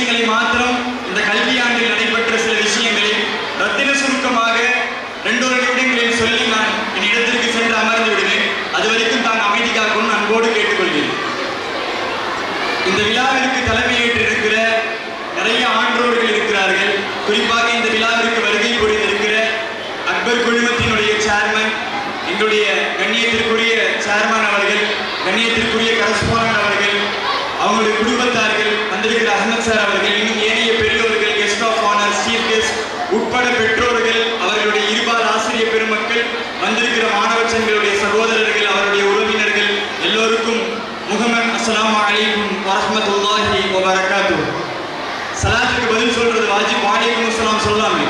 விஷயங்களை மாத்திரம் இந்த கல்வியாண்டில் நடைபெற்ற சில விஷயங்களை ரத்தின சுருக்கமாக 2 நிமிடங்களில் சொல்லி நான் என் இடத்திற்கு சென்று அமர்ந்து விடுவேன். அது வரைக்கும் தான் அமைதி காக்கும் அன்போடு கேட்டுக்கொள்கிறேன். இந்த விழாவிற்கு தலைமையேற்று இருக்கிற நிறைய ஆன்றோர்கள் இருக்கிறார்கள். குறிப்பாக இந்த விழாவிற்கு வருகை புரிந்திருக்கிற அக்பர் குழுமத்தினுடைய சேர்மன், எங்களுடைய கண்ணியத்திற்குரிய சேர்மன் அவர்கள், கண்ணியத்திற்குரிய கரஸ்பாண்டன்ட் அவர்கள், அவங்களுடைய குடும்பத்தார்கள், வந்திருக்கிற அஹமத் சார் அவர்கள், இன்னும் ஏனைய பெரியோர்கள், guest of honour, chief guest உட்பட பெற்றோர்கள், அவர்களுடைய இருபால் ஆசிரியர் பெருமக்கள், வந்திருக்கிற மாணவச்சங்களுடைய சகோதரர்கள், அவருடைய உறவினர்கள் எல்லோருக்கும் முகமது அஸ்ஸலாமு அலைக்கும் வரஹ்மத்துல்லாஹி வபரகாத்துஹு. சலாத்துக்கு பதில் சொல்றது வாஜிப். வலைக்கும் அஸ்ஸலாம் சொல்லாமே.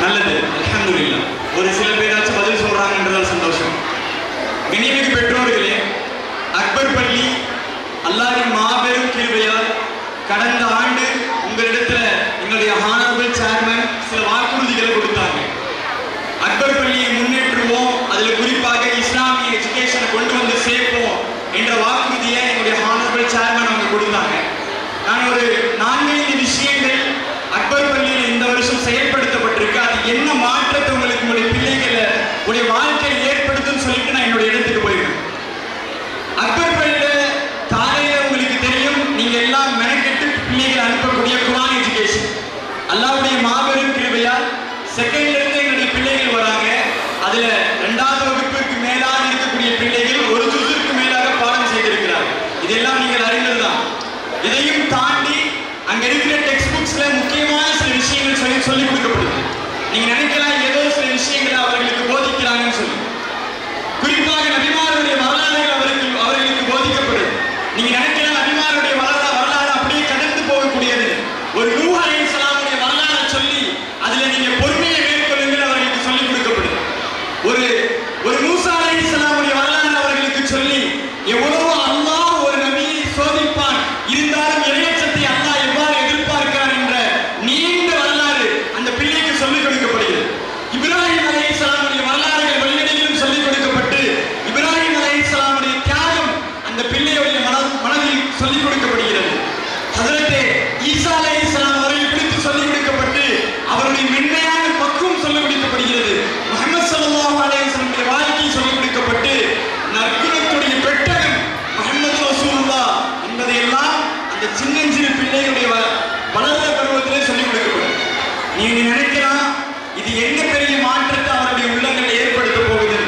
நல்லது, அல்ஹம்துலில்லாஹ். ஒரு சில பேராச்சும் பதில் சொல்றாங்கன்றதால் சந்தோஷம். கண்ணியமிகு பெற்றோர்களே, அக்பர் பள்ளி அல்லாஹ்வின் மாபெரும் கிருபையால் கடந்த ஆண்டு உங்களிடத்துல எங்களுடைய ஹானரபிள் சேர்மன் சில வாக்குறுதிகளை கொடுத்தாங்க. அக்பர் பள்ளியை முன்னேற்றுவோம், அதுல குறிப்பாக இஸ்லாமிய எஜுகேஷனை கொண்டு வந்து சேர்ப்போம் என்ற வாக்குறுதியை எங்களுடைய ஹானரபிள் சேர்மன் அவங்க கொடுத்தாங்க. நான் ஒரு 4-5 விஷயங்கள் அக்பர் பள்ளியில் இந்த வருஷம் செயல்படுத்தப்பட்டிருக்கு, அது என்ன மாற்றத்தை உங்களுக்கு உங்களுடைய பிள்ளைகளை உடைய வாழ்க்கையில் ஏற்படுத்தும் சொல்லிட்டு நான் என்னுடைய இடத்துக்கு போயிருக்கேன். அக்பர் பள்ளியில காலையில உங்களுக்கு தெரியும், நீங்க எல்லாம் மெனக்கெட்டு பிள்ளைகளை அனுப்பக்கூடிய குர்ஆன் எஜுகேஷன் அல்லாஹ்வுடைய மாபெரும் கிருபையால் செகண்ட்ல இருந்து எங்களுடைய பிள்ளைகள் வராங்க. அதுல 2வது வகுப்புக்கு மேலாக இருக்கக்கூடிய பிள்ளைகள் ஒரு ஜுஸுக்கு மேலாக பாடம் செய்திருக்கிறார்கள். இதெல்லாம் நீங்கள் அறிந்ததுதான். இதையும் தாண்டி அங்க இருக்கிற டெக்ஸ்ட் புக்ஸ்ல முக்கியமான சில விஷயங்கள் சொல்லிக் கொடுக்கப்படுது. நீங்க நினைக்கலாம் ஏதோ சில விஷயங்களை அவர்களுக்கு போதிக்கிறாங்கன்னு சொல்லி. குறிப்பாக நபிமாருடைய வரலாறுகள் அவர்களுக்கு போதிக்கப்படுது. நீங்க நினைக்கலாம் நபிமாருடைய வரலாறு அப்படியே கடந்து போகக்கூடியது. ஒரு நூஹ் அலைஹிஸ்ஸலாமுடைய வரலாறை சொல்லி அதுல நீங்க பொறுமையை மேற்கொள்ளுங்கள் அவர்களுக்கு சொல்லிக் கொடுக்கப்படுது. ஒரு மூசா அலைஹிஸ்ஸலாமுடைய வரலாறு அவர்களுக்கு சொல்லி எவ்வளவு அல்லாஹ் ஒரு நபியை சோதிப்பான், இருந்தாலும் இறையச்சத்தை அல்லாஹ் எவ்வாறு எதிர்பார்க்கிறான் என்ற நீண்ட வரலாறு அந்த பிள்ளைக்கு சொல்லிக் கொடுக்கப்படுகிறது. இப்ராஹிம் அலைஹிஸ்ஸலாமுடைய வரலாறுகள் வெளியிடங்களிலும் சொல்லிக் கொடுக்கப்பட்டு இப்ராஹிம் அலைஹிஸ்ஸலாமுடைய தியாகம் அந்த பிள்ளையுடைய மனதில் சொல்லிக் கொடுக்கப்படுகிறது. ஹஜ்ரத் ஈசா அலைஹிஸ்ஸலாம் அவர்கள் குறித்து சொல்லிக் கொடுக்கப்பட்டு அவருடைய மென்மையான பக்குவம் சொல்லிக் கொடுக்கப்படுகிறது. முஹம்மது ஸல்லல்லாஹு அலைஹி வஸல்லம் வாழ்க்கை சொல்லிக் கொடுக்கப்பட்டு நற்குணத்துடைய பெட்டகம் முஹம்மது ரசூலுல்லாஹ் என்பதையெல்லாம் அந்த சின்னஞ்சிறு பிள்ளைகளுடைய வளர்ந்த பருவத்திலே சொல்லிக் கொடுக்கப்படும். நீங்க நினைக்கலாம் இது என்ன பெரிய மாற்றத்தை அவருடைய உள்ளங்களில் ஏற்படுத்த போகுது.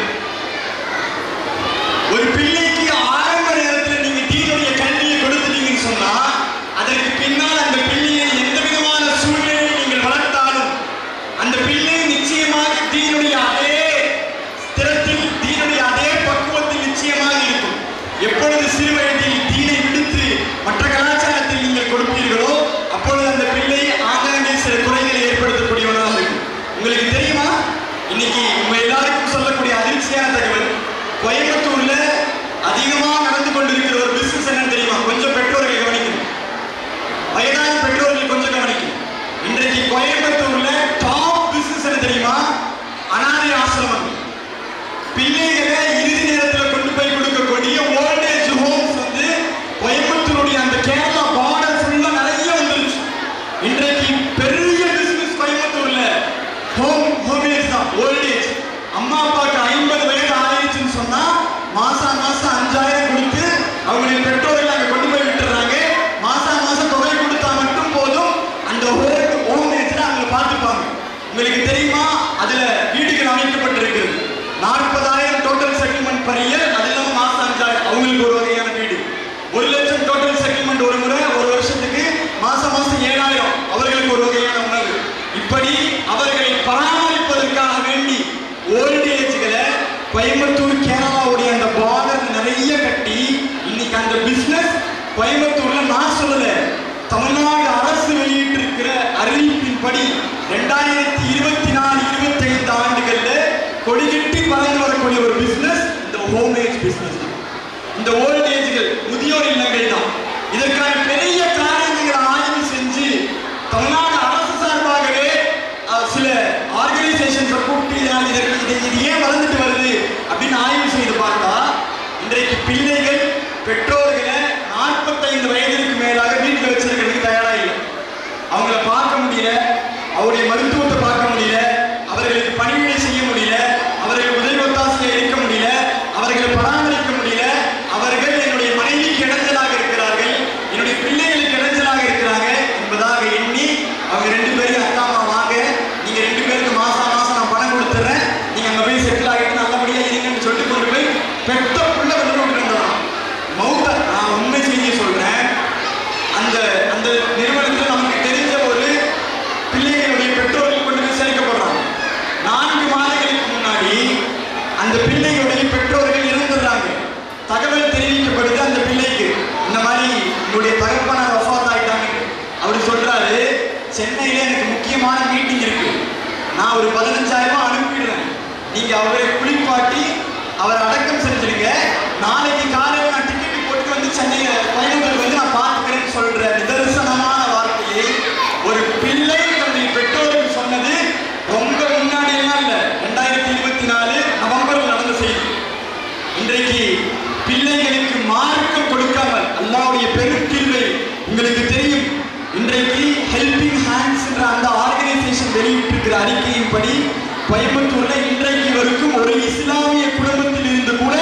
ஒரு பிள்ளைக்கு ஆரம்ப நேரத்தில் நீங்க தீனுடைய கல்வியை கொடுத்துட்டீங்கன்னு சொன்னா அதற்கு பின்னால் அந்த பிள்ளையை எந்த விதமான சூழ்நிலையை நீங்கள் வளர்த்தாலும் அந்த பிள்ளை நிச்சயமாக தீனுடைய அதே ஸ்திரத்தில், தீனுடைய அதே பக்குவத்தில் நிச்சயமாக இருக்கும். எப்பொழுது சிறு வயதில் தீனை விடுத்து மற்ற கலாச்சாரத்தில் நீங்கள் கொடுப்பீர்களோ அப்பொழுது அந்த பிள்ளை ஆங்காங்கே சில குறைகளை ஏற்படுத்தக்கூடியவனாக இருக்கும். உங்களுக்கு தெரியுமா, இன்னைக்கு உங்க எல்லாருக்கும் சொல்லக்கூடிய அதிர்ச்சியான தகவல், கோயம்புத்தூர்ல அதிகமா நடந்து கொண்டிருக்கிற ஒரு பிசினஸ் என்னன்னு தெரியுமா? கொஞ்சம் பெற்றோர்கள் கவனிக்கணும், வயதான பெற்றோர்கள் கொஞ்சம் கவனிக்கணும். இன்றைக்கு கோயம்புத்தூர்ல டாப் பிசினஸ் என்ன தெரியுமா? அனாதை ஆசிரமம். பிள்ளைகளை இறுதி நேரத்தில் கொண்டு போய் கொடுக்கக்கூடிய ஓல்டேஜ் ஹோம்ஸ் வந்து கோயம்புத்தூருடைய அந்த கேரளா பார்டர் ஃபுல்லா நிறைய வந்துருச்சு. இன்றைக்கு பெரிய பிசினஸ் கோயம்புத்தூர்ல ஹோமேஜ் தான். ஓல்டேஜ் அம்மா அப்பாவுக்கு 50 வயது ஆயிடுச்சுன்னு சொன்னா மாசம் 5000 கொடுத்து அவங்களுடைய பெற்றோர்கள் அங்க கொண்டு போய் விட்டுறாங்க. மாசம் தொகை கொடுத்தா மட்டும் போதும், அந்த ஹோமேஜ்ல அவங்க பார்த்துப்பாங்க. உங்களுக்கு தெரியுமா, அதுல வீடுகள் அமைக்கப்பட்டிருக்கிறது. 40,000 டோட்டல் செட்டில்மெண்ட் பர் இயர். அது இல்லாம மாசம் 5000 அவங்களுக்கு ஒரு வகையான வீடு. 1 லட்சம் டோட்டல் செட்டில்மெண்ட் ஒரு முறை, ஒரு வருஷத்துக்கு மாசம் 7,000 அவர்களுக்கு ஒரு வகையான உணவு. இப்படி அவர்களை பராமரிப்பதற்காக வேண்டி ஓல்டேஜ்களை கோயம்புத்தூர் கேரளாவுடைய அந்த பார்டர் நிறைய கட்டி இன்னைக்கு அந்த பிசினஸ் கோயம்புத்தூர்ல நான் சொல்லல, தமிழ்நாடு அரசு வெளியிட்டிருக்கிற அறிவிப்பின்படி 2024-25 ஆண்டுகள்ல கொடிகட்டி பறந்து வரக்கூடிய ஒரு பிசினஸ் இந்த ஹோமேஜ் பிசினஸ் தான். இந்த ஓல்டேஜ்கள் முதியோர் இல்லங்கள் தான். இதற்கான பெரிய காரணங்களை ஆய்வு செஞ்சு தமிழ்நாடு அரசு சார்பாகவே சில ஆர்கனைசேஷன்ஸை கூப்பிட்டு இது ஏன் வளர்ந்துட்டு வருது அப்படின்னு ஆய்வு செய்து பார்த்தா இன்றைக்கு பிள்ளைகள் பெற்றோர்களை 45 வயதிற்கு மேலாக தகவல் தெரிவிக்கப்படுது அந்த பிள்ளைக்கு, இந்த மாதிரி உங்களுடைய தகப்பனார் வஃபாத் ஆயிட்டாங்க. அவர் சொல்றாரு, சென்னையில எனக்கு முக்கியமான மீட்டிங் இருக்கு, நான் ஒரு 15,000 ரூபாய் அனுப்பிடுறேன், நீங்க அவரை குளிப்பாட்டி அவர் அடக்கம் செஞ்சிருங்க, நாளைக்கு காலையில் நான் டிக்கெட் போட்டு வந்து சென்னையில கோயம்புத்தூர் வந்து நான் பார்த்துக்கிறேன்னு சொல்ற நிதர்சனமான வார்த்தையை ஒரு பிள்ளை தன்னுடைய பெற்றோருக்கு சொன்னது ரொம்ப முன்னாடி எல்லாம் இல்ல, 2024 நவம்பரில் நடந்த செய்தி. இன்றைக்கு பிள்ளைகளுக்கு மார்க்கம் கொடுக்காமல் அல்லாஹ்வுடைய பெருக்கில்லை உங்களுக்கு தெரியும். இன்றைக்கு ஹெல்பிங் ஹேண்ட்ஸ் என்ற அந்த ஆர்கனைசேஷன் வெளியிட்டிருக்கிற அறிக்கையின்படி கோயம்புத்தூர்ல இன்றைக்கு வரைக்கும் ஒரு இஸ்லாமிய குடும்பத்தில் இருந்து கூட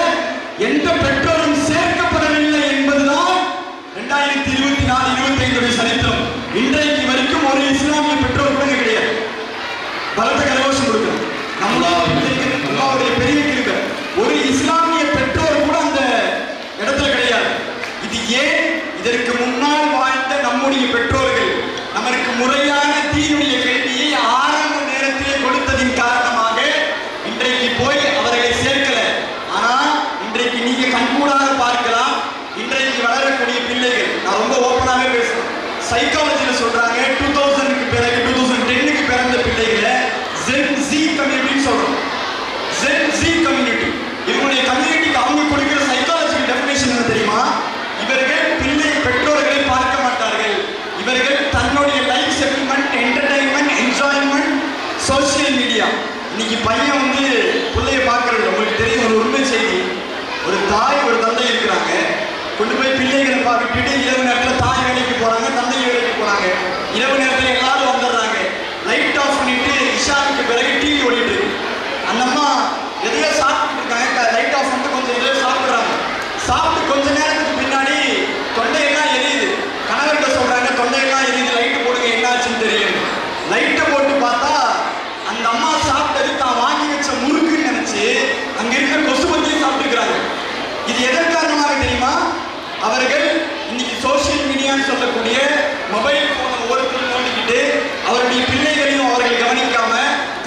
எந்த பெற்றோரும் சேர்க்கப்படவில்லை என்பதுதான் 2024-25 சரித்திரம். இன்றைக்கு வரைக்கும் ஒரு இஸ்லாமிய பெற்றோர் கூட கிடையாது. பலத்த கரகோஷம் கொடுக்கிறோம். நம்மளுடைய பெரிய கிருபை, ஒரு இஸ்லாமிய பெற்றோர் கூட அந்த இடத்துல கிடையாது. இது ஏன்? இதற்கு முன்னால் வாழ்ந்த நம்முடைய பெற்றோர்கள் நமக்கு முறையான தீனுடைய கல்வியை ஆரம்ப நேரத்திலே கொடுத்ததின் காரணமாக இன்றைக்கு போய் அவர்களை சேர்க்கல. ஆனா இன்றைக்கு நீங்க கண்கூடாக பார்க்கலாம், இன்றைக்கு வளரக்கூடிய பிள்ளைகள், நான் ரொம்ப ஓப்பனாகவே பேசுறேன், சைக்காலஜில சொல்றாங்க 2000க்கு பிறகு 2010க்கு பிறந்த பிள்ளைகளை Gen Z கம்யூனிட்டி சொல்றோம். Gen Z கம்யூனிட்டி, இவங்களுடைய கம்யூனிட்டிக்கு அவங்க கொடுக்கிற சைக்காலஜி டெஃபினேஷன் என்ன தெரியுமா? இவர்கள் பிள்ளை பெற்றோர்களை பார்க்க மாட்டார்கள், இவர்கள் தன்னுடைய life settlement, entertainment, enjoyment, social media. இன்னைக்கு பையன் வந்து பிள்ளைய பார்க்கறது உங்களுக்கு தெரியும். ஒரு உண்மை செய்தி, ஒரு தாய் ஒரு தந்தை இருக்கிறாங்க, கொண்டு போய் பிள்ளைகளை பார்த்துட்டு இரவு நேரத்தில் தாய் வேலைக்கு போறாங்க, தந்தை வேலைக்கு போறாங்க. இரவு நேரத்தில் எல்லாரும் வந்துடுறாங்க, லைட் ஆஃப் பண்ணிட்டு இஷாவுக்கு பிறகு டிவி ஓடிட்டு இருக்கு. அந்த அம்மா எதையோ சாப்பிட்டு இருக்காங்க, லைட் ஆஃப் பண்ணிட்டு கொஞ்சம் எதையோ சாப்பிடுறாங்க. சாப்பிட்டு கொஞ்ச நேரத்துக்கு பின்னாடி தொண்டையெல்லாம் எரியுது. கணவர்கிட்ட சொல்றாங்க, தொண்டையெல்லாம் எரியுது, லைட்டு போடுங்க, என்னாச்சுன்னு தெரியும். லைட்டை போட்டு பார்த்தா அந்த அம்மா சாப்பிட்டது தான் வாங்கி வச்ச முறுக்குன்னு நினைச்சு அங்க இருக்கிற கொசு பத்தியும் சாப்பிட்டுக்கிறாங்க. இது எதன் காரணமாக தெரியுமா? அவர்கள் இன்னைக்கு சோசியல் மீடியான்னு சொல்லக்கூடிய மொபைல் போனை ஒவ்வொருத்தரும் நோண்டிக்கிட்டு அவருடைய பிள்ளைகளையும் அவர்கள் கவனிக்காம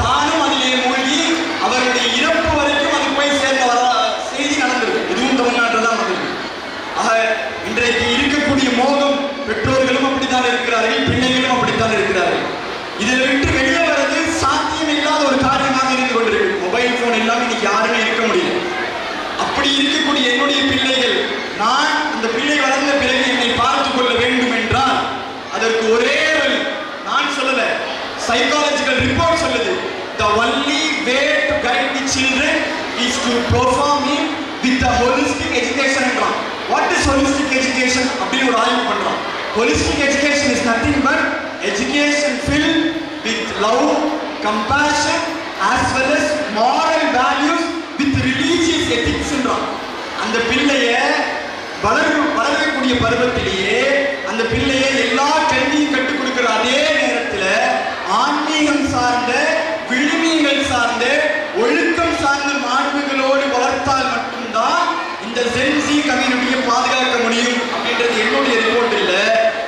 தானும் அதிலே மூழ்கி அவருடைய இறப்பு வரைக்கும் அது போய் சேர்ந்த வர செய்தி நடந்திருக்கு. இதுவும் தமிழ்நாட்டில் தான் நடந்திருக்கு. ஆக இன்றைக்கு இருக்கக்கூடிய மோகம், பெற்றோர்களும் அப்படித்தான் இருக்கிறார்கள், பிள்ளைகளும் அப்படித்தான் இருக்கிறார்கள். இதில் விட்டு வெளியே வர்றது சாத்தியம் இல்லாத ஒரு காரியமாக இருந்து கொண்டிருக்கு. மொபைல் போன் இல்லாமல் இன்னைக்கு யாருமே இருக்க முடியல. அப்படி இருக்கக்கூடிய என்னுடைய பிள்ளைகள், நான் அந்த பிள்ளை வளர்ந்த பிறகு என்னை பார்த்துக் கொள்ள வேண்டும் என்றால் அதற்கு ஒரே வழி, நான் சொல்லல, சைக்காலஜிக்கல் ரிப்போர்ட் சொல்லுது, the only way to guide the children is to perform it with a holistic education என்றான். What is holistic education? அப்படின்னு ஒரு ஆய்வு பண்றான். Holistic education is nothing but education filled with love, compassion as well as moral values with religious ethics என்றான். அந்த பிள்ளைய வளரக்கூடிய பருவத்திலேயே அந்த பிள்ளைய எல்லா கல்வியும் கற்றுக் கொடுக்கிற அதே நேரத்தில் ஆன்மீகம் சார்ந்த, விழுமியங்கள் சார்ந்த, ஒழுக்கம் சார்ந்த மாண்புகளோடு வளர்த்தால் மட்டும்தான் இந்த Gen Z கம்யூனிட்டியை பாதுகாக்க முடியும் அப்படின்றது என்னுடைய ரிப்போர்ட் இல்ல,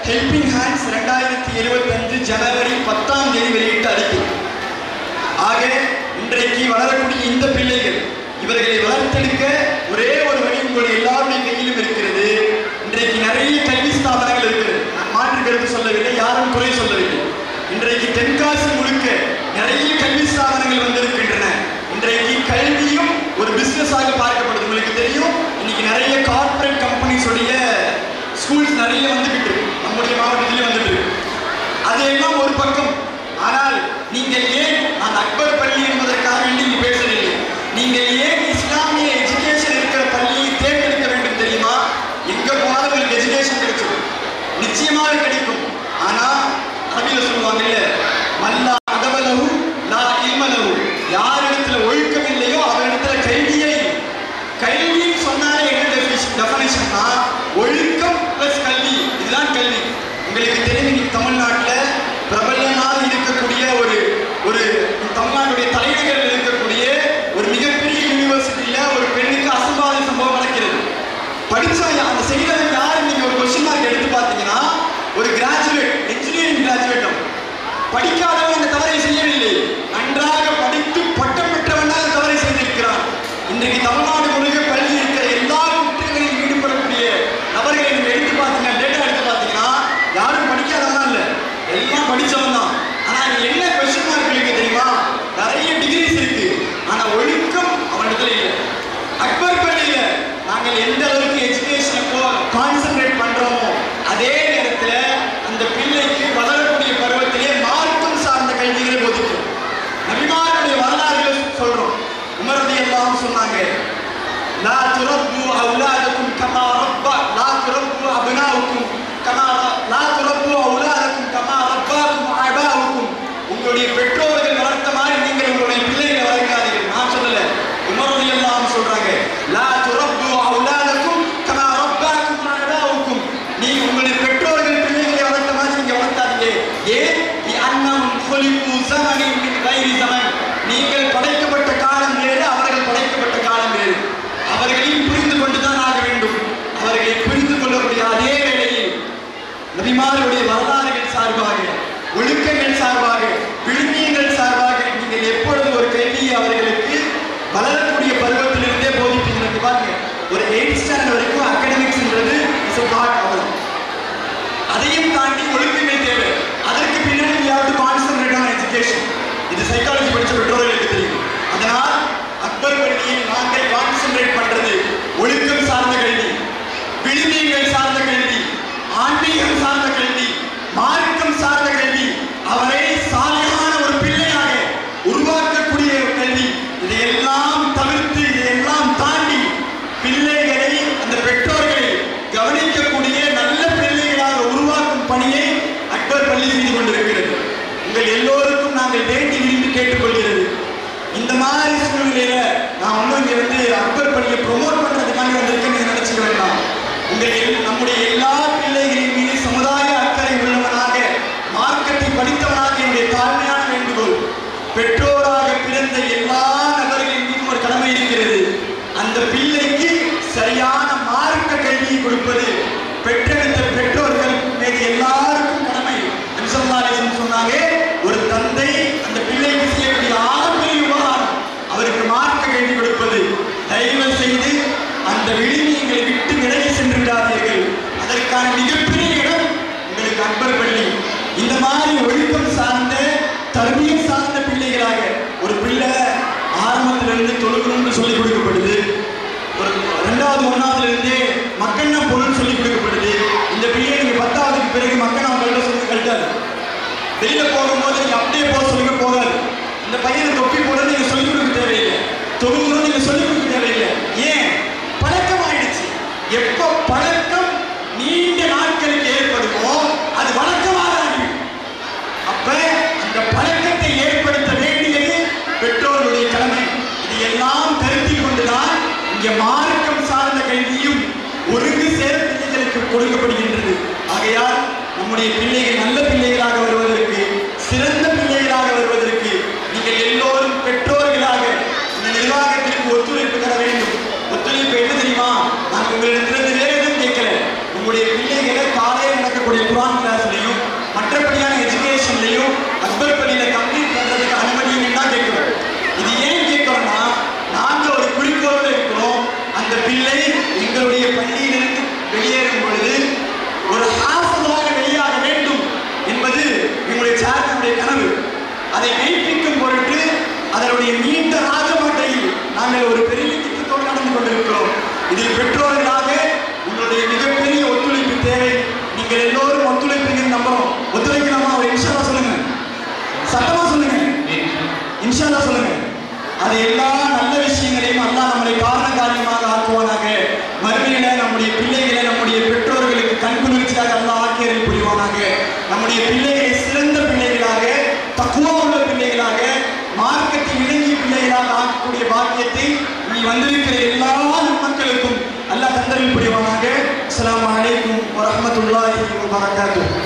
ஹெல்பிங் ஹேண்ட்ஸ் 2025 ஜனவரி 10ஆம் தேதி வெளியிட்ட அறிக்கை. ஆக இன்றைக்கு வளரக்கூடிய இந்த பிள்ளைகள், இவர்களை வளர்த்தெடுக்க ஒரே ஒரு வழி உங்களுடைய எல்லாருடைய கையிலும் இருக்கிறது. இன்றைக்கு நிறைய கல்வி ஸ்தாபனங்கள் இருக்கிறது, நான் மாற்று கருத்து சொல்லவில்லை, யாரும் குறை சொல்லவில்லை. இன்றைக்கு தென்காசி முழுக்க நிறைய கல்வி ஸ்தாபனங்கள் வந்திருக்கின்றன. இன்றைக்கு கல்வியும் ஒரு பிசினஸாக பார்க்கப்படுது. உங்களுக்கு தெரியும், இன்னைக்கு நிறைய கார்பரேட் கம்பெனிஸ் உடைய ஸ்கூல்ஸ் நிறைய வந்துகிட்டு இருக்கு, நம்முடைய மாவட்டத்திலே வந்துட்டு இருக்கு. அதையெல்லாம் ஒரு பக்கம். ஆனால் நீங்கள் ஏன், நான் அக்பர் பள்ளி என்பதற்காக வேண்டி இங்கு பேசவில்லை, நீங்கள் ஏன் இஸ்லாமிய எஜுகேஷன் இருக்கிற பள்ளியை தேர்ந்தெடுக்க வேண்டும் தெரியுமா? எங்க போனாலும் உங்களுக்கு எஜுகேஷன் கிடைச்சிடும், நிச்சயமாக கிடைக்கும். ஆனா அரபியில சொல்லுவாங்க இல்ல, மல்லா அதவலஹு லா இல்மலஹு, யார் இடத்துல ஒழுக்கம் இல்லையோ அவரிடத்துல கல்வியே. கல்வின்னு சொன்னாலே என்ன டெஃபினிஷன்னா ஒழுக்கம் பிளஸ் கல்வி, இதுதான் கல்வி. உங்களுக்கு தெரியும், தமிழ்நாட்டில் பிரபலமாக இருக்கக்கூடிய ஒரு தமிழ்நாட்டில் நாங்கள் எந்த அளவுக்கு எஜுகேஷனை கான்சென்ட்ரேட் பண்றோமோ அதே நேரத்தில் அந்த பிள்ளைக்கு வளரக்கூடிய பருவத்திலே மார்க்கம் சார்ந்த கல்விகளை போதிக்கும். நபிமாருடைய வரலாறுகளை சொல்றோம். உமர் ரலியல்லாஹு சொன்னாங்க, லா துரப்பு அவுலாதக்கும் கமா ரப்பா லா துரப்பு அப்னாவுக்கும் கமா லா துரப்பு அவுலாதக்கும் கமா ரப்பாக்கும் ஆபாவுக்கும். உங்களுடைய பெற்றோர்கள் வளர்த்த மாதிரி நீங்கள் உங்களுடைய பிள்ளைகளை வளர்க்காதீர்கள். நான் சொல்லல, உமர் ரலியல்லாஹு சொல்றாங்க, லா துரப்பு அவுலாதக்கும் கமா ரப்பாக்கும் ஆபாவுக்கும். நீங்க உங்களுடைய பெற்றோர்கள் பிள்ளைகளை வளர்த்த மாதிரி நீங்க வளர்த்தாதீங்க. ஏன்? அன்னஹும் குலிகு ஸமனின் மின் கைரி ஸமன். நீங்கள் படைக்கப்பட்ட காலம் வேறு, அவர்கள் படைக்கப்பட்ட காலம் வேறு. அவர்களையும் புரிந்து கொண்டுதான் ஆக வேண்டும். அவர்களை புரிந்து கொள்ளக்கூடிய அதே வேளையில் நபிமாருடைய வரலாறுகள் சார்பாக, ஒழுக்கங்கள் சார்பாக, விழுமியங்கள் சார்பாக நீங்கள் எப்பொழுது ஒரு கேள்வியை அவர்களுக்கு வளரக்கூடிய பருவத்திலிருந்தே போதிப்பீங்க. பாருங்க, ஒரு 8th ஸ்டாண்டர்ட் வரைக்கும் அகாடமிக்ஸ்ன்றது அவ்வளவு. அதையும் தாண்டி ஒழுக்கங்கள் தேவை. அதற்கு பின்னாடி we have to concentrate on education. இது சைக்காலஜி படிச்ச பெற்றோர்களுக்கு தெரியும். அதனால் அக்பர் பள்ளியில் நாங்கள் கான்சென்ட்ரேட் பண்றது ஒழுக்கம் சார்ந்த கல்வி, விழுமியங்கள் சார்ந்த கல்வி, ஆன்மீகம் சார்ந்த கல்வி, மார்க்கம் சார்ந்த கல்வி, அவரை சாலையான ஒரு பிள்ளையாக உருவாக்கக்கூடிய கல்வி. இதையெல்லாம் தவிர்த்து, இதையெல்லாம் தாண்டி பிள்ளைகளை, அந்த பெற்றோர்களை கவனிக்கக்கூடிய நல்ல பிள்ளைகளாக உருவாக்கும் பணியை அக்பர் பள்ளி செய்து கொண்டிருக்கிறது. உங்கள் எல்லோருக்கும் நாங்கள் வேண்டி விரும்பி கேட்டுக்கொள்கிறது. இந்த மாதிரி சூழ்நிலையில நான் ஒன்றும் இங்கே வந்து அக்பர் பள்ளியை ப்ரொமோட் பண்றதுக்காக வந்திருக்கேன்னு நினைச்சுக்க வேண்டாம். நம்முடைய எல்லா பிள்ளைகளின் மீது சமுதாய அக்கறை உள்ளவனாக, மார்க்கத்தை படித்தவனாக என்னுடைய தாழ்மையான வேண்டுகோள். பெற்றோராக பிறந்த எல்லா நபர்களின் மீதும் ஒரு கடமை இருக்கிறது. அந்த பிள்ளைக்கு சரியான மார்க்க கல்வியை கொடுப்பது பெற்றெடுத்த பெற்றோர்கள் மீது எல்லாருக்கும் கடமை. சொன்னாங்க, ஒரு தந்தை அந்த பிள்ளைக்கு செய்யக்கூடிய ஆகப்பெரிய உபகாரம் அவருக்கு மார்க்க கல்வி கொடுப்பது. தயவு செய்து அந்த விழுமியங்களை விட்டு விலகி சென்று விடாதீர்கள். அதற்கான மிகப்பெரிய இடம் உங்களுக்கு அக்பர் பள்ளி. இந்த மாதிரி ஒழுக்கம் சார்ந்த, தர்மீயம் சார்ந்த பிள்ளைகளாக ஒரு பிள்ளை ஆரம்பத்திலிருந்து தொழுகணும்னு சொல்லிக் கொடுக்கப்படுது. ஒரு 2வது 1வது இருந்தே மக்கள்னா பொருள் சொல்லிக் கொடுக்கப்படுது. இந்த பிள்ளையை நீங்க 10வதுக்கு பிறகு மக்கள் அவங்கள்ட்ட சொல்லி கழித்தாரு. வெளியில போகும்போது நீங்க அப்படியே போக சொல்லிக்க போகாது. இந்த பையனை தொப்பி போட நீங்க சொல்லிக் கொடுக்க தேவையில்லை, தொழுகணும் நீங்க சொல்லிக் கொடுக்க தேவையில்லை. ஏன்? பழக்கம் ஆயிடுச்சு. எப்போ பழக்கம் நீண்ட நாட்களுக்கு ஏற்படுமோ அது வழக்கமாக ஆகிடும். அப்ப அந்த பழக்கத்தை ஏற்படுத்த வேண்டியது பெற்றோர்களுடைய கடமை. இது எல்லாம் கருத்தில் கொண்டுதான் இங்க மார்க்கம் சார்ந்த கல்வியும் ஒருங்கு சேர பிள்ளைகளுக்கு கொடுக்கப்படுகின்றது. ஆகையால் நம்முடைய பிள்ளைகள் நல்ல பிள்ளைகளாக வருவதற்கு, சிறந்த பிள்ளைகளாக வருவதற்கு நீங்கள் எல்லோரும் பெற்றோர்களாக இந்த நிர்வாகத்திற்கு ஒத்துழைப்பு தர வேண்டும். ஒத்துழைப்பு என்ன தெரியுமா? நான் உங்களிடத்திலிருந்து வேற எதுவும் கேட்கல. உங்களுடைய பிள்ளைகளை காலையில் நடக்கக்கூடிய குர்ஆன் கிளாஸ்லையும் மற்றபடியான எஜுகேஷன்லையும் அக்பர் பள்ளியில கம்ப்ளீட் பண்றதுக்கு அனுமதியும் தான் கேட்கிறோம். இது ஏன் கேட்கிறோம்னா, நாங்க ஒரு குறிக்கோளோடு இருக்கிறோம். அந்த பிள்ளை எங்களுடைய பள்ளியிலிருந்து வெளியேறும் பொழுது ஒரு ஹாஃபிஸாக வெளியாக வேண்டும் என்பது எங்களுடைய சேர்மனுடைய கனவு. அதை மெய்ப்பிக்கும் பொருட்டு அதனுடைய நீண்ட ராஜமாட்டையில் நாங்கள் ஒரு பெரிய திட்டத்தோடு நடந்து கொண்டிருக்கிறோம். இதில் பெற்றோர்களாக உங்களுடைய மிகப்பெரிய ஒத்துழைப்பு தேவை. நீங்கள் எல்லோரும் ஒத்துழைப்பீங்கன்னு நம்புறோம். ஒத்துழைக்கலாமா? ஒரு இன்ஷா அல்லாஹ் சொல்லுங்க, சத்தமா சொல்லுங்க, இன்ஷா அல்லாஹ் சொல்லுங்க. அது எல்லா நல்ல விஷயங்களையும் அல்லாஹ் நம்மளை காரண காரியமாக ஆக்குவானாக. மறுமையில நம்முடைய பிள்ளைகளை நம்முடைய பெற்றோர்களுக்கு கண்குளிர்ச்சியாக அல்லாஹ் ஆக்கியரில் புரிவானாக. நம்முடைய பிள்ளைகளை சிறந்த பிள்ளைகளாக, தக்குவா உள்ள பிள்ளைகளாக, மார்க்கத்தை விளங்கிய பிள்ளைகளாக ஆக்கக்கூடிய பாக்கியத்தை நீ வந்திருக்கிற எல்லா மக்களுக்கும் அல்லாஹ் தந்தரில் புரிவானாக. அஸ்ஸலாமு அலைக்கும் வரஹ்மத்துல்லாஹி வபரகாத்துஹு.